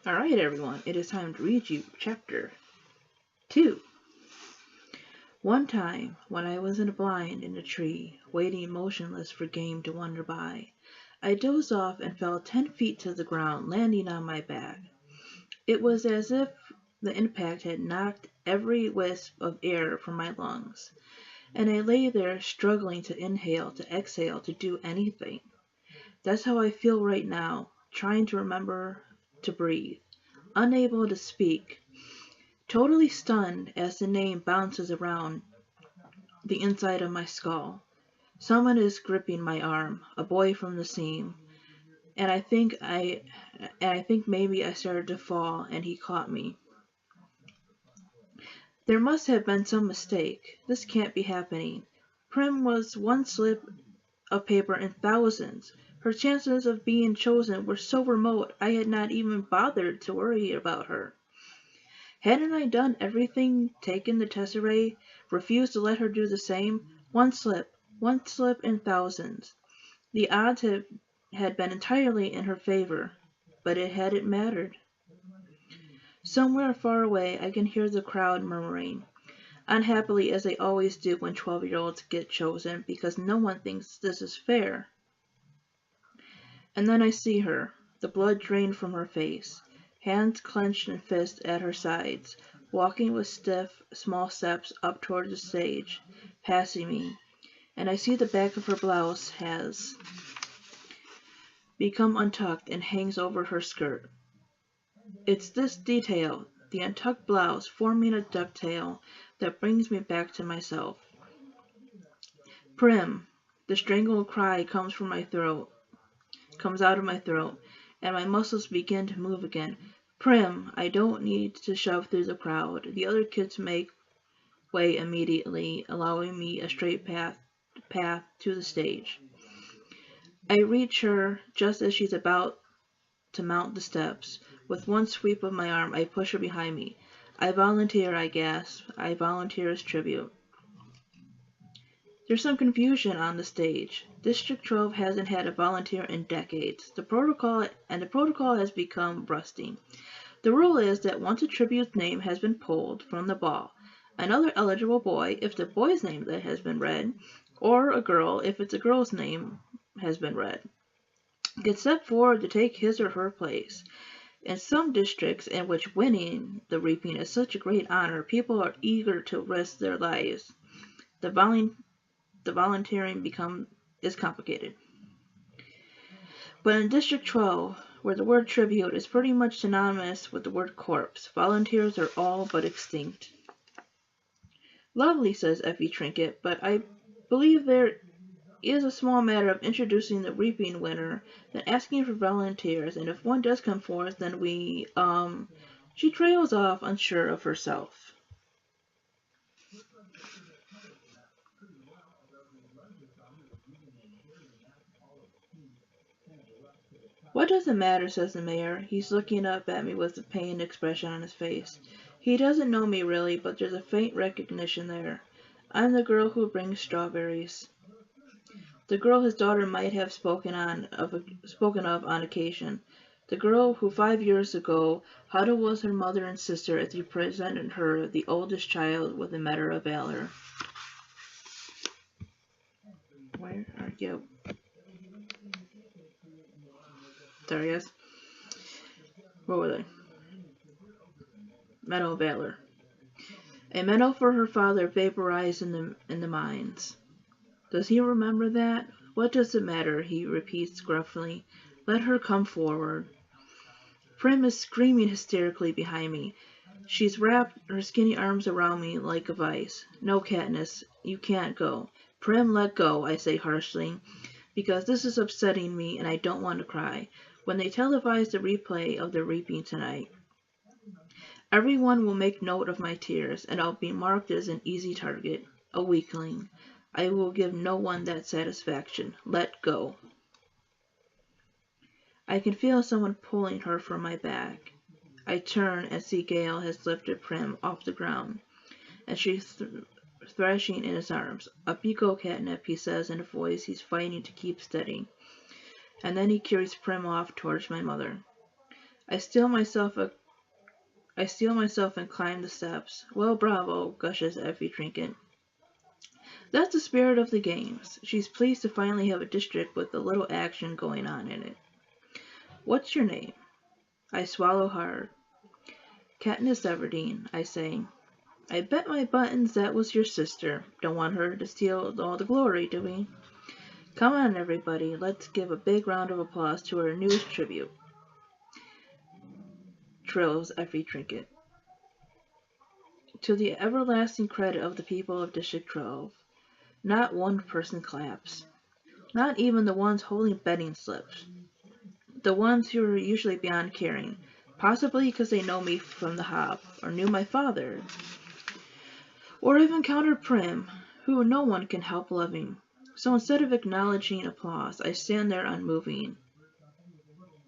Alright, everyone, it is time to read you Chapter 2. One time, when I was in a blind in a tree, waiting motionless for game to wander by, I dozed off and fell 10 feet to the ground, landing on my back. It was as if the impact had knocked every wisp of air from my lungs, and I lay there struggling to inhale, to exhale, to do anything. That's how I feel right now, trying to remember to breathe, unable to speak, totally stunned as the name bounces around the inside of my skull. Someone is gripping my arm, a boy from the seam, and I think maybe I started to fall and he caught me. There must have been some mistake. This can't be happening. Prim was one slip of paper in thousands. Her chances of being chosen were so remote I had not even bothered to worry about her. Hadn't I done everything, taken the tesserae, refused to let her do the same? One slip in thousands. The odds had been entirely in her favor, but it hadn't mattered. Somewhere far away I can hear the crowd murmuring, unhappily as they always do when 12-year-olds get chosen, because no one thinks this is fair. And then I see her, the blood drained from her face, hands clenched and fists at her sides, walking with stiff, small steps up toward the stage, passing me, and I see the back of her blouse has become untucked and hangs over her skirt. It's this detail, the untucked blouse forming a ducktail, that brings me back to myself. Prim! The strangled cry comes out of my throat, and my muscles begin to move again. Prim! I don't need to shove through the crowd. The other kids make way immediately, allowing me a straight path to the stage. I reach her just as she's about to mount the steps. With one sweep of my arm, I push her behind me. I volunteer, I gasp. I volunteer as tribute. There's some confusion on the stage. District 12 hasn't had a volunteer in decades. The protocol has become rusty. The rule is that once a tribute's name has been pulled from the ball, another eligible boy, if the boy's name that has been read, or a girl, if it's a girl's name has been read, gets set forward to take his or her place. In some districts in which winning the reaping is such a great honor, people are eager to risk their lives. The volunteering is complicated. But in District 12, where the word tribute is pretty much synonymous with the word corpse, volunteers are all but extinct. Lovely, says Effie Trinket, but I believe there is a small matter of introducing the reaping winner, then asking for volunteers, and if one does come forth, then we, She trails off, unsure of herself. What does it matter, says the mayor. He's looking up at me with a pained expression on his face. He doesn't know me really, but there's a faint recognition there. I'm the girl who brings strawberries. The girl his daughter might have spoken of on occasion. The girl who 5 years ago huddled with her mother and sister as he presented her, the oldest child, with a medal of valor. Where are you? Sorry, guys. What were they? Medal of Valor. A medal for her father vaporized in the mines. Does he remember that? What does it matter? He repeats gruffly. Let her come forward. Prim is screaming hysterically behind me. She's wrapped her skinny arms around me like a vice. No, Katniss, you can't go. Prim, let go, I say harshly, because this is upsetting me and I don't want to cry. When they televise the replay of the reaping tonight, everyone will make note of my tears, and I'll be marked as an easy target, a weakling. I will give no one that satisfaction. Let go. I can feel someone pulling her from my back. I turn and see Gale has lifted Prim off the ground, and she's thrashing in his arms. Up you go, Catnip, he says in a voice he's fighting to keep steady. And then he carries Prim off towards my mother. I steel myself and climb the steps. Well, bravo, gushes Effie Trinket. That's the spirit of the games. She's pleased to finally have a district with a little action going on in it. What's your name? I swallow hard. Katniss Everdeen, I say. I bet my buttons that was your sister. Don't want her to steal all the glory, do we? Come on, everybody. Let's give a big round of applause to our newest tribute. Trills Effie Trinket. To the everlasting credit of the people of District 12, not one person claps. Not even the ones holding betting slips. The ones who are usually beyond caring, possibly because they know me from the Hob, or knew my father, or have encountered Prim, who no one can help loving. So instead of acknowledging applause, I stand there unmoving,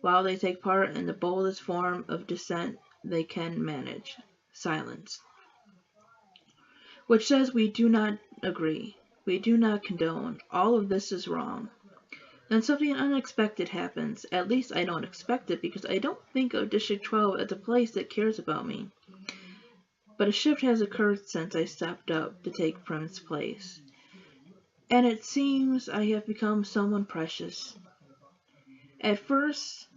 while they take part in the boldest form of dissent they can manage, silence. Which says we do not agree, we do not condone, all of this is wrong. Then something unexpected happens. At least I don't expect it because I don't think of District 12 as a place that cares about me. But a shift has occurred since I stepped up to take Prim's place. And it seems I have become someone precious. At first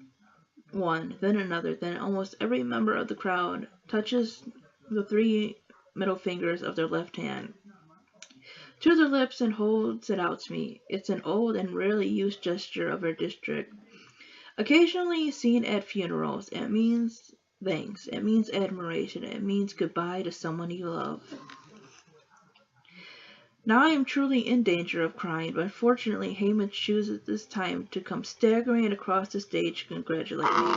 one, then another, then almost every member of the crowd touches the 3 middle fingers of their left hand to their lips and holds it out to me. It's an old and rarely used gesture of our district. Occasionally seen at funerals, it means thanks, it means admiration, it means goodbye to someone you love. Now I am truly in danger of crying, but fortunately Haymitch chooses this time to come staggering across the stage to congratulate me.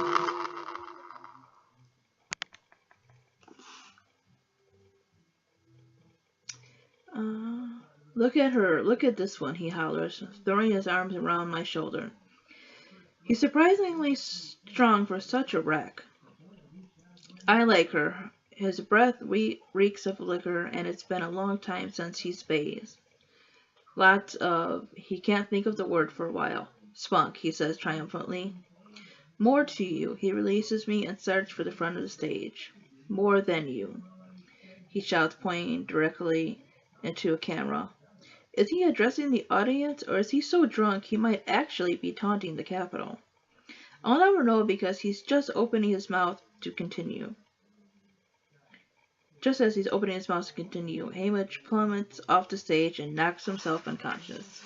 Look at her, look at this one, he hollers, throwing his arms around my shoulder. He's surprisingly strong for such a wreck. I like her. His breath reeks of liquor, and it's been a long time since he's bathed. Lots of, he can't think of the word for a while. Spunk, he says triumphantly. More to you. He releases me and starts for the front of the stage. More than you, he shouts, pointing directly into a camera. Is he addressing the audience, or is he so drunk he might actually be taunting the Capitol? I'll never know because he's just opening his mouth to continue. Just as he's opening his mouth to continue, Haymitch plummets off the stage and knocks himself unconscious.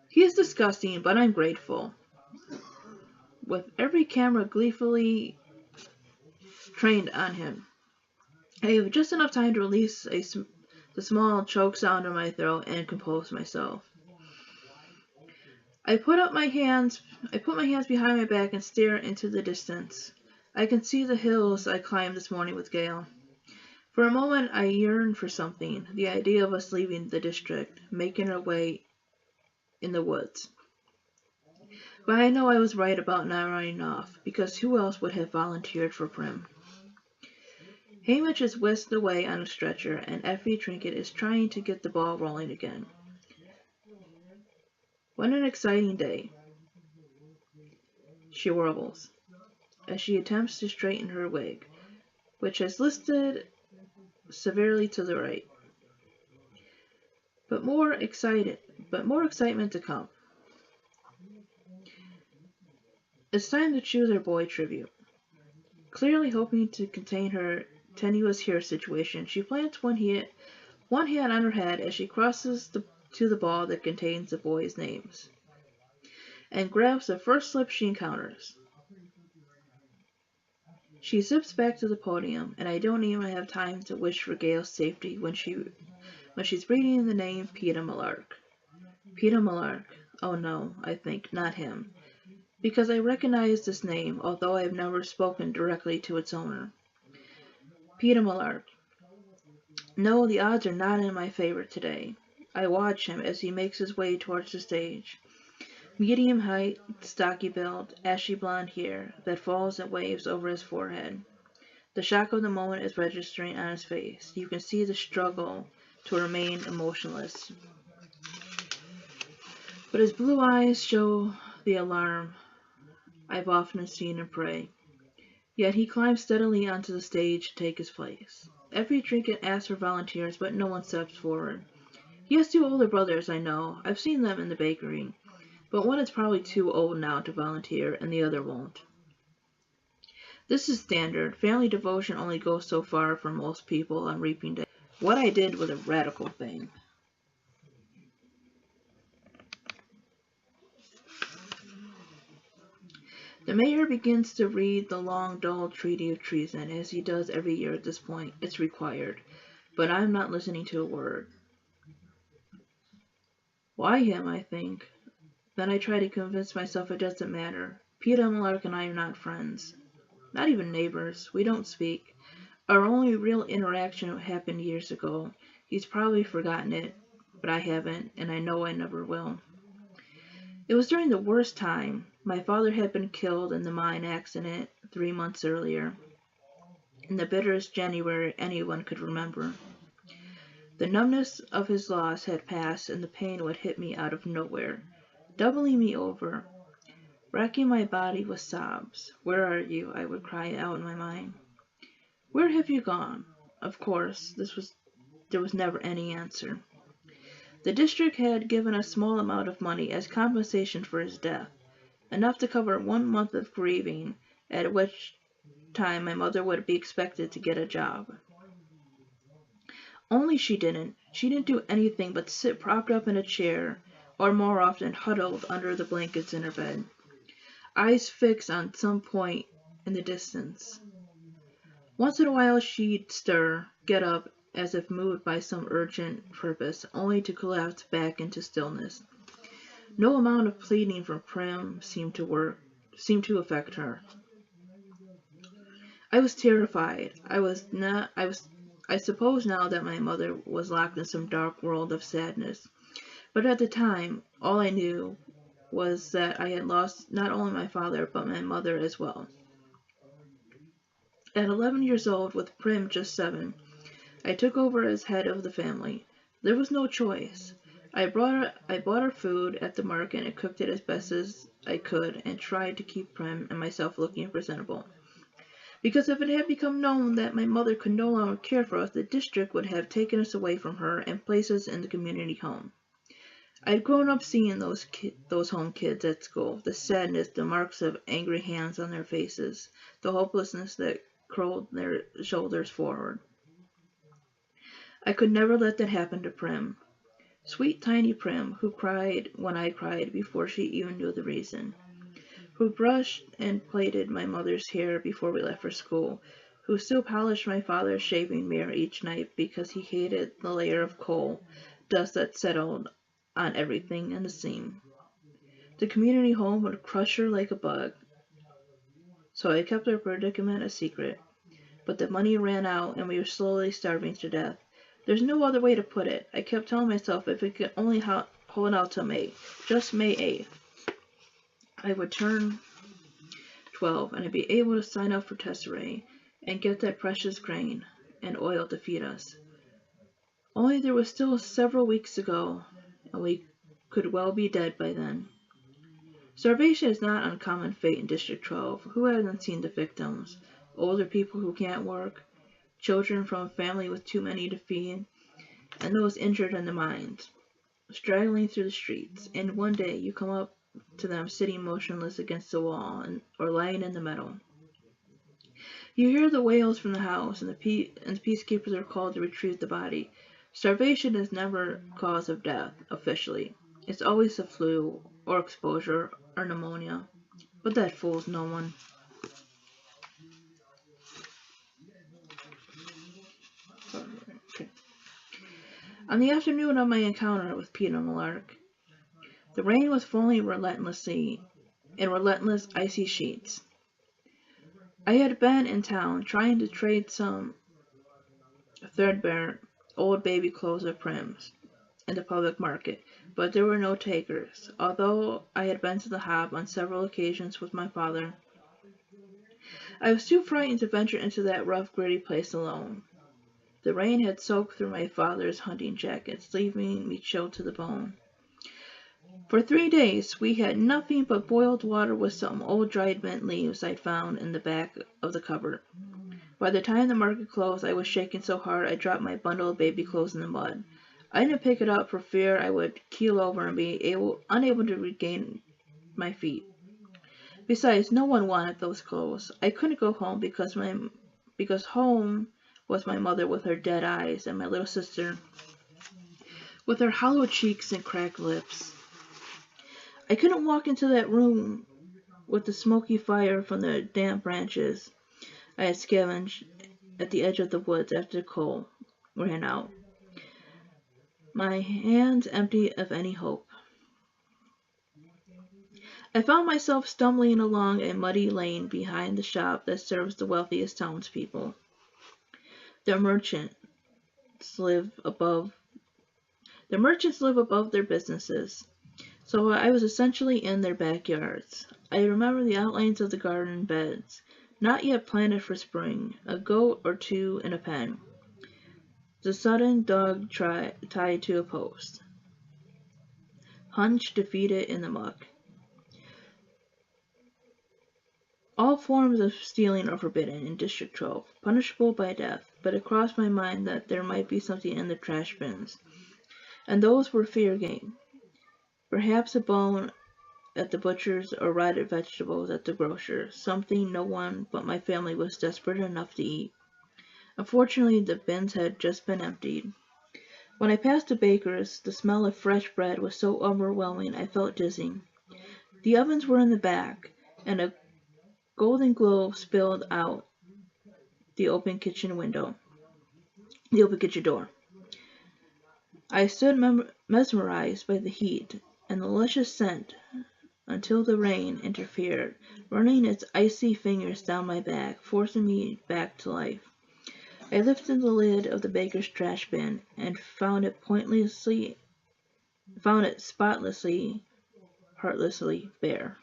He is disgusting, but I'm grateful. With every camera gleefully trained on him, I have just enough time to release the small choke sound in my throat and compose myself. I put my hands behind my back and stare into the distance. I can see the hills I climbed this morning with Gale. For a moment I yearn for something, the idea of us leaving the district, making our way in the woods. But I know I was right about not running off, because who else would have volunteered for Prim? Haymitch is whisked away on a stretcher, and Effie Trinket is trying to get the ball rolling again. What an exciting day, she warbles, as she attempts to straighten her wig, which has listed severely to the right. But more excitement to come. It's time to choose our boy tribute. Clearly hoping to contain her tenuous hair situation, she plants one hand on her head as she crosses to the ball that contains the boys' names, and grabs the first slip she encounters. She zips back to the podium, and I don't even have time to wish for Gale's safety when she's reading the name Peeta Mellark. Peeta Mellark. Oh no, I think, not him. Because I recognize this name, although I have never spoken directly to its owner. Peeta Mellark. No, the odds are not in my favor today. I watch him as he makes his way towards the stage. Medium height, stocky build, ashy blonde hair that falls in waves over his forehead. The shock of the moment is registering on his face. You can see the struggle to remain emotionless. But his blue eyes show the alarm I've often seen him pray. Yet he climbs steadily onto the stage to take his place. Every trinket asks for volunteers, but no one steps forward. He has two older brothers, I know. I've seen them in the bakery. But one is probably too old now to volunteer, and the other won't. This is standard. Family devotion only goes so far for most people on reaping day. What I did was a radical thing. The mayor begins to read the long, dull treaty of treason, as he does every year at this point. It's required. But I'm not listening to a word. Why him, I think. Then I try to convince myself it doesn't matter. Peter Malark and I are not friends. Not even neighbors. We don't speak. Our only real interaction happened years ago. He's probably forgotten it, but I haven't, and I know I never will. It was during the worst time. My father had been killed in the mine accident 3 months earlier, in the bitterest January anyone could remember. The numbness of his loss had passed, and the pain would hit me out of nowhere, doubling me over, racking my body with sobs. "Where are you?" I would cry out in my mind. "Where have you gone?" Of course, there was never any answer. The district had given a small amount of money as compensation for his death, enough to cover 1 month of grieving, at which time my mother would be expected to get a job. Only she didn't. She didn't do anything but sit propped up in a chair, or more often huddled under the blankets in her bed, eyes fixed on some point in the distance. Once in a while she'd stir, get up, as if moved by some urgent purpose, only to collapse back into stillness. No amount of pleading from Prim seemed to affect her. I was terrified. I suppose now that my mother was locked in some dark world of sadness. But at the time, all I knew was that I had lost not only my father, but my mother as well. At 11 years old, with Prim just 7, I took over as head of the family. There was no choice. I bought her food at the market and cooked it as best as I could, and tried to keep Prim and myself looking presentable. Because if it had become known that my mother could no longer care for us, the district would have taken us away from her and placed us in the community home. I'd grown up seeing those home kids at school, the sadness, the marks of angry hands on their faces, the hopelessness that curled their shoulders forward. I could never let that happen to Prim. Sweet tiny Prim, who cried when I cried before she even knew the reason, who brushed and plaited my mother's hair before we left for school, who still polished my father's shaving mirror each night because he hated the layer of coal dust that settled on everything in the seam. The community home would crush her like a bug, so I kept our predicament a secret. But the money ran out and we were slowly starving to death. There's no other way to put it. I kept telling myself if we could only hold out till May, just May 8th, I would turn 12 and I'd be able to sign up for Tesserae and get that precious grain and oil to feed us. Only there was still several weeks to go, and we could well be dead by then. Starvation is not an uncommon fate in District 12. Who hasn't seen the victims? Older people who can't work, children from a family with too many to feed, and those injured in the mines, straggling through the streets, and one day you come up to them sitting motionless against the wall or lying in the meadow. You hear the wails from the house, and the peacekeepers are called to retrieve the body. Starvation is never cause of death, officially. It's always the flu, or exposure, or pneumonia. But that fools no one. Okay. On the afternoon of my encounter with Peter Malark, the rain was falling relentlessly in relentless icy sheets. I had been in town trying to trade some threadbare old baby clothes of Prim's in the public market, but there were no takers, although I had been to the Hob on several occasions with my father. I was too frightened to venture into that rough, gritty place alone. The rain had soaked through my father's hunting jackets, leaving me chilled to the bone. For 3 days we had nothing but boiled water with some old dried mint leaves I'd found in the back of the cupboard. By the time the market closed, I was shaking so hard I dropped my bundle of baby clothes in the mud. I didn't pick it up for fear I would keel over and be unable to regain my feet. Besides, no one wanted those clothes. I couldn't go home because home was my mother with her dead eyes and my little sister with her hollow cheeks and cracked lips. I couldn't walk into that room with the smoky fire from the damp branches I had scavenged at the edge of the woods after the coal ran out. My hands empty of any hope. I found myself stumbling along a muddy lane behind the shop that serves the wealthiest townspeople. The merchants live above their businesses, so I was essentially in their backyards. I remember the outlines of the garden beds, not yet planted for spring, a goat or two in a pen, the sodden dog tied to a post, hunched defeated in the muck. All forms of stealing are forbidden in District 12, punishable by death, but it crossed my mind that there might be something in the trash bins, and those were fair game. Perhaps a bone at the butcher's or rotted vegetables at the grocer's, something no one but my family was desperate enough to eat. Unfortunately, the bins had just been emptied. When I passed the baker's, the smell of fresh bread was so overwhelming I felt dizzy. The ovens were in the back, and a golden glow spilled out the open kitchen door. I stood mesmerized by the heat and the luscious scent until the rain interfered, running its icy fingers down my back, forcing me back to life. I lifted the lid of the baker's trash bin and found it spotlessly, heartlessly bare.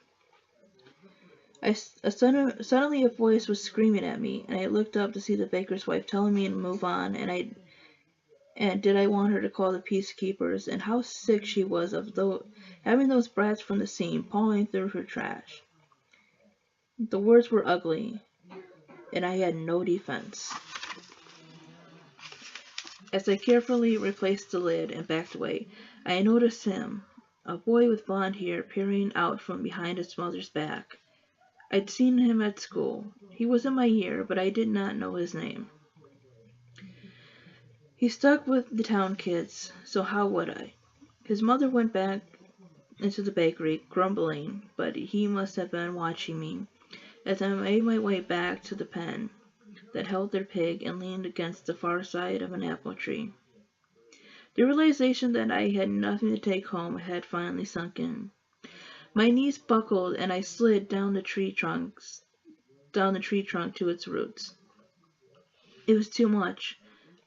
Suddenly a voice was screaming at me, and I looked up to see the baker's wife telling me to move on, and did I want her to call the peacekeepers, and how sick she was of having those brats from the scene pawing through her trash. The words were ugly, and I had no defense. As I carefully replaced the lid and backed away, I noticed him, a boy with blonde hair peering out from behind his mother's back. I'd seen him at school. He was in my year, but I did not know his name. He stuck with the town kids, so how would I? His mother went back into the bakery, grumbling, but he must have been watching me as I made my way back to the pen that held their pig and leaned against the far side of an apple tree. The realization that I had nothing to take home had finally sunk in. My knees buckled and I slid down the tree trunk to its roots. It was too much.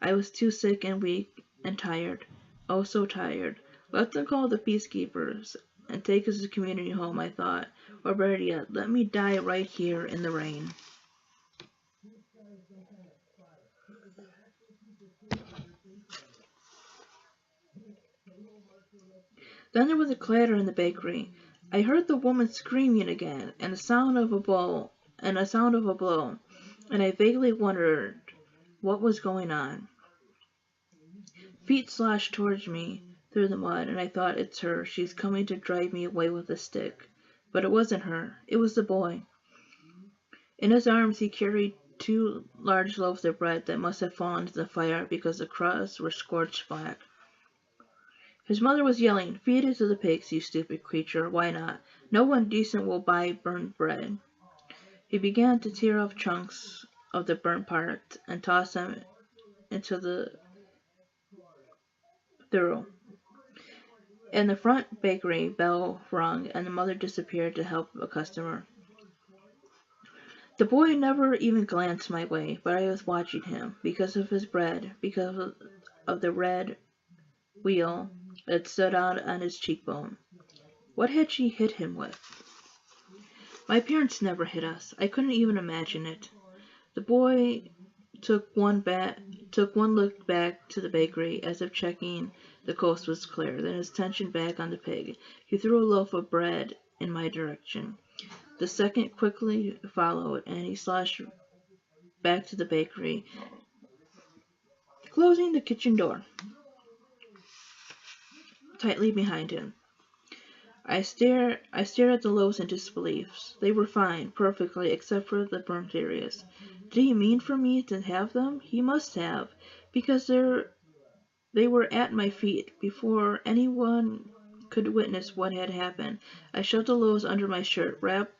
I was too sick and weak and tired. Oh, so tired. Let them call the peacekeepers and take us to the community home, I thought. Or better yet, let me die right here in the rain. Then there was a clatter in the bakery. I heard the woman screaming again, and a sound of a blow, and I vaguely wondered what was going on. Feet sloshed towards me through the mud, and I thought, it's her. She's coming to drive me away with a stick. But it wasn't her. It was the boy. In his arms he carried 2 large loaves of bread that must have fallen into the fire because the crusts were scorched black. His mother was yelling, "Feed it to the pigs, you stupid creature. Why not? No one decent will buy burnt bread." He began to tear off chunks of the burnt part and toss them into the thurrow. In the front bakery, bell rung, and the mother disappeared to help a customer. The boy never even glanced my way, but I was watching him, because of his bread, because of the red wheal that stood out on his cheekbone. What had she hit him with? My parents never hit us. I couldn't even imagine it. The boy took one look back to the bakery, as if checking The coast was clear. Then his attention back on the pig. He threw a loaf of bread in my direction. The second quickly followed, and he slashed back to the bakery, closing the kitchen door tightly behind him. I stared at the loaves in disbelief. They were fine, perfectly, except for the burnt areas. Did he mean for me to have them? He must have, because they were at my feet before anyone could witness what had happened. I shoved the loaves under my shirt, wrapped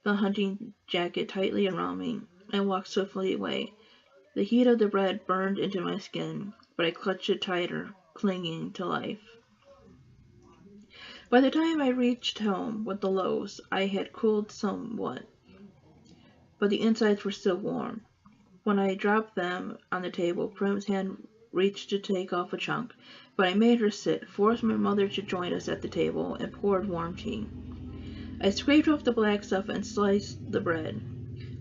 the hunting jacket tightly around me, and walked swiftly away. The heat of the bread burned into my skin, but I clutched it tighter, clinging to life. By the time I reached home with the loaves, I had cooled somewhat, but the insides were still warm. When I dropped them on the table, Prim's hand reached to take off a chunk, but I made her sit, forced my mother to join us at the table, and poured warm tea. I scraped off the black stuff and sliced the bread.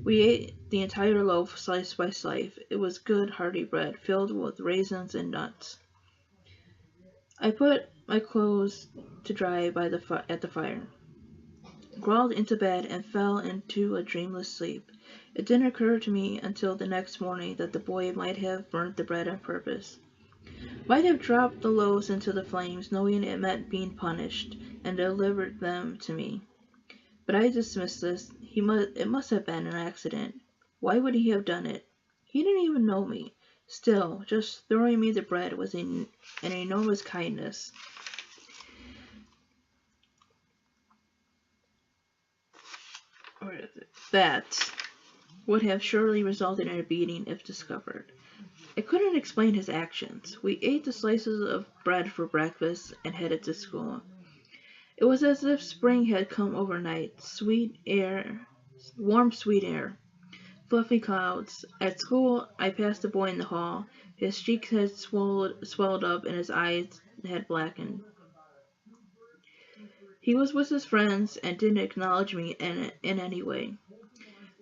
We ate the entire loaf slice by slice. It was good, hearty bread, filled with raisins and nuts. I put my clothes to dry at the fire, crawled into bed, and fell into a dreamless sleep. It didn't occur to me until the next morning that the boy might have burnt the bread on purpose, might have dropped the loaves into the flames, knowing it meant being punished, and delivered them to me. But I dismissed this. It must have been an accident. Why would he have done it? He didn't even know me. Still, just throwing me the bread was an enormous kindness. That would have surely resulted in a beating if discovered. I couldn't explain his actions. We ate the slices of bread for breakfast and headed to school. It was as if spring had come overnight. Sweet air, warm sweet air, fluffy clouds. At school, I passed the boy in the hall. His cheeks had swelled up and his eyes had blackened. He was with his friends and didn't acknowledge me in any way.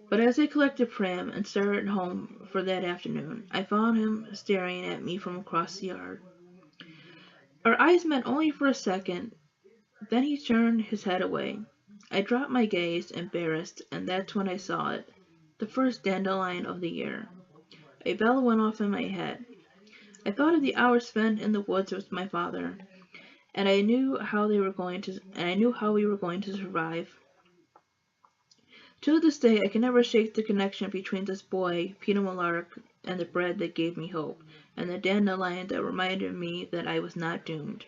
But as I collected Prim and started home for that afternoon, I found him staring at me from across the yard. Our eyes met only for a second. Then he turned his head away. I dropped my gaze, embarrassed, and that's when I saw it. The first dandelion of the year. A bell went off in my head. I thought of the hours spent in the woods with my father, and I knew how we were going to survive. To this day, I can never shake the connection between this boy, Peter Malark, and the bread that gave me hope, and the dandelion that reminded me that I was not doomed.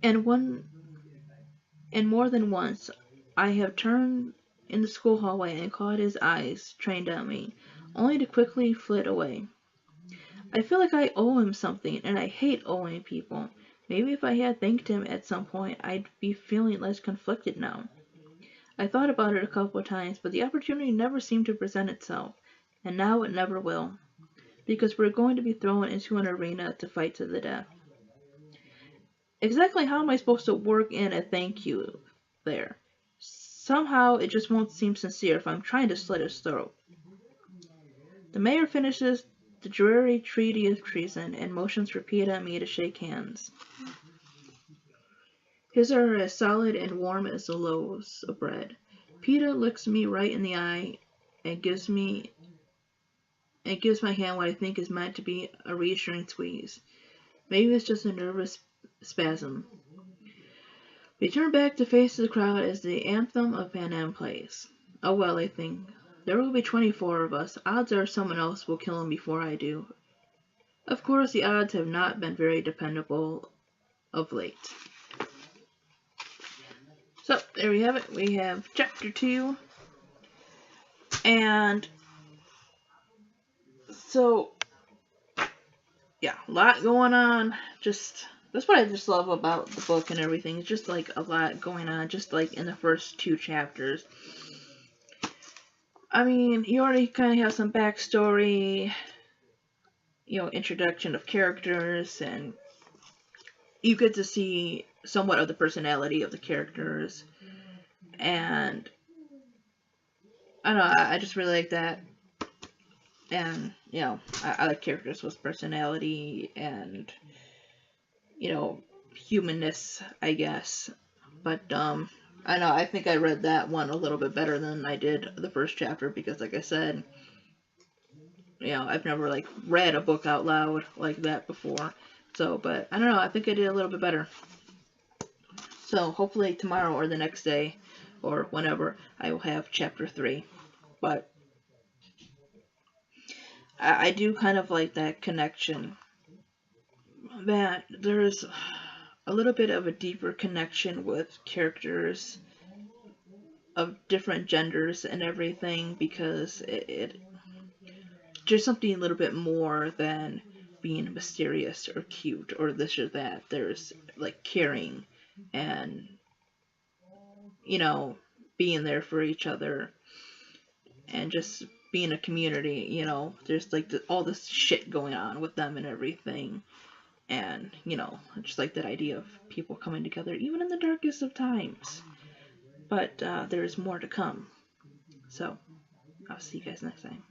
And more than once, I have turned in the school hallway and caught his eyes trained on me, only to quickly flit away. I feel like I owe him something, and I hate owing people. Maybe if I had thanked him at some point, I'd be feeling less conflicted now. I thought about it a couple of times, but the opportunity never seemed to present itself, and now it never will, because we're going to be thrown into an arena to fight to the death. Exactly how am I supposed to work in a thank you there? Somehow it just won't seem sincere if I'm trying to slit his throat. The mayor finishes the dreary treaty of treason and motions for Peter and me to shake hands. His are as solid and warm as the loaves of bread. Peter looks me right in the eye and gives my hand what I think is meant to be a reassuring squeeze. Maybe it's just a nervous spasm. We turn back to face the crowd as the anthem of Pan Am plays. Oh well, I think. There will be 24 of us. Odds are someone else will kill him before I do. Of course, the odds have not been very dependable of late. So, there we have it. We have chapter 2. And so, yeah, a lot going on. That's what I just love about the book and everything. It's just like a lot going on, just like in the first 2 chapters. I mean, you already kind of have some backstory, introduction of characters, and you get to see somewhat of the personality of the characters, and I don't know, I just really like that. And, you know, I like characters with personality and, you know, humanness, I guess. But, I know, I think I read that one a little bit better than I did the first chapter because, like I said, you know, I've never, like, read a book out loud like that before. So, but, I don't know, I think I did a little bit better. So, hopefully tomorrow or the next day, or whenever, I will have chapter 3. But, I do kind of like that connection. That there's a little bit of a deeper connection with characters of different genders and everything because there's something a little bit more than being mysterious or cute or this or that. There's like caring and, you know, being there for each other and just being a community, you know. There's like all this shit going on with them and everything. And, you know, just like that idea of people coming together even in the darkest of times. But there's more to come. So, I'll see you guys next time.